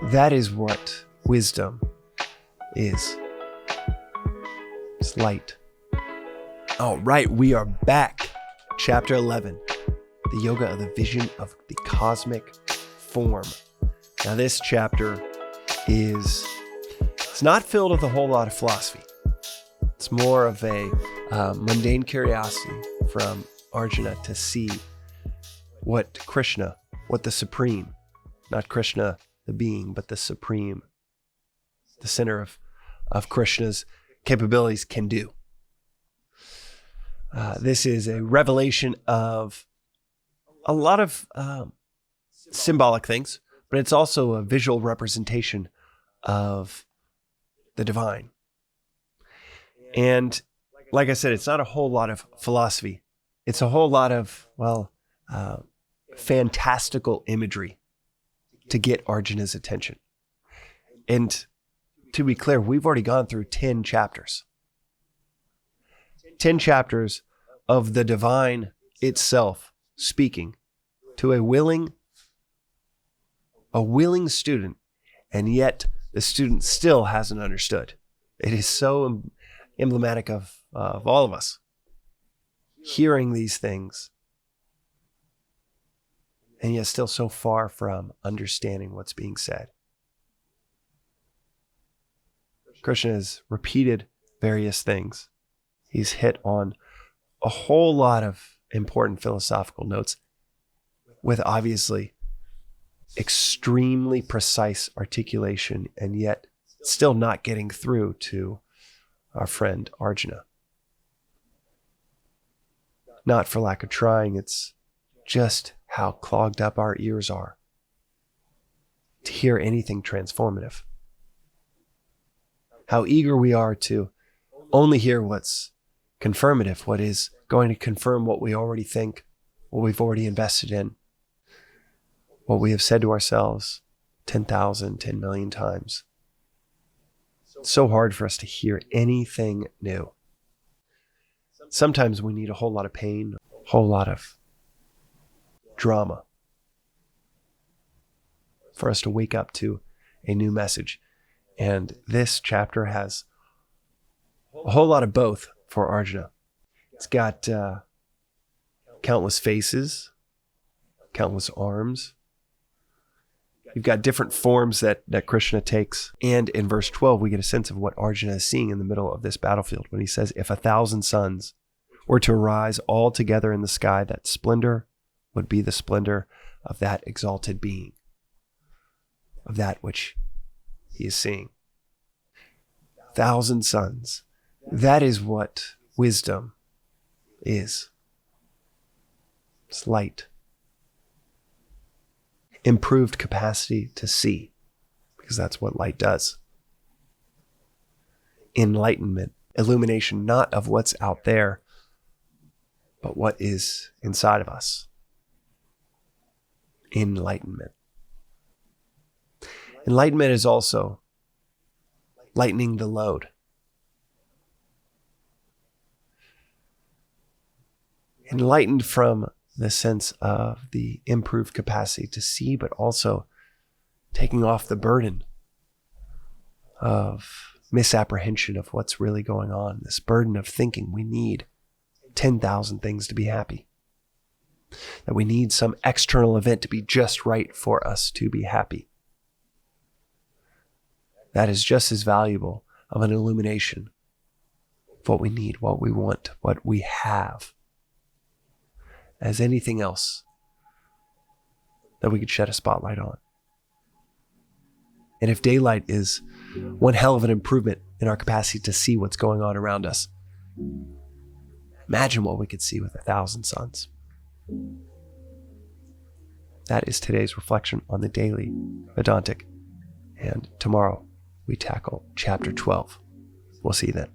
That is what wisdom is. It's light. All right, we are back. Chapter 11, the yoga of the vision of the cosmic form. Now this chapter it's not filled with a whole lot of philosophy. It's more of a mundane curiosity from Arjuna to see what the Supreme, not Krishna the being, but the Supreme, the center of Krishna's capabilities can do. This is a revelation of a lot of symbolic things, but it's also a visual representation of the divine. And like I said, it's not a whole lot of philosophy. It's a whole lot of, fantastical imagery to get Arjuna's attention. And to be clear, we've already gone through 10 chapters. 10 chapters of the divine itself speaking to a willing student, and yet the student still hasn't understood. It is so emblematic of all of us hearing these things, and yet still so far from understanding what's being said. Krishna has repeated various things. He's hit on a whole lot of important philosophical notes with obviously extremely precise articulation, and yet still not getting through to our friend Arjuna. Not for lack of trying, it's just how clogged up our ears are to hear anything transformative. How eager we are to only hear what's confirmative, what is going to confirm what we already think, what we've already invested in, what we have said to ourselves 10,000, 10 million times. It's so hard for us to hear anything new. Sometimes we need a whole lot of pain, a whole lot of drama for us to wake up to a new message. And this chapter has a whole lot of both for Arjuna. It's got countless faces, countless arms. You've got different forms that Krishna takes. And in verse 12, we get a sense of what Arjuna is seeing in the middle of this battlefield when he says, if 1,000 suns were to arise all together in the sky, that splendor would be the splendor of that exalted being, of that which he is seeing. 1,000 suns. That is what wisdom is. It's light. Improved capacity to see, because that's what light does. Enlightenment, illumination, not of what's out there, but what is inside of us. Enlightenment. Enlightenment is also lightening the load. Enlightened from the sense of the improved capacity to see, but also taking off the burden of misapprehension of what's really going on. This burden of thinking we need 10,000 things to be happy. That we need some external event to be just right for us to be happy. That is just as valuable of an illumination of what we need, what we want, what we have, as anything else that we could shed a spotlight on. And if daylight is one hell of an improvement in our capacity to see what's going on around us, imagine what we could see with 1,000 suns. That is today's reflection on the daily Vedantic. And tomorrow we tackle chapter 12. We'll see you then.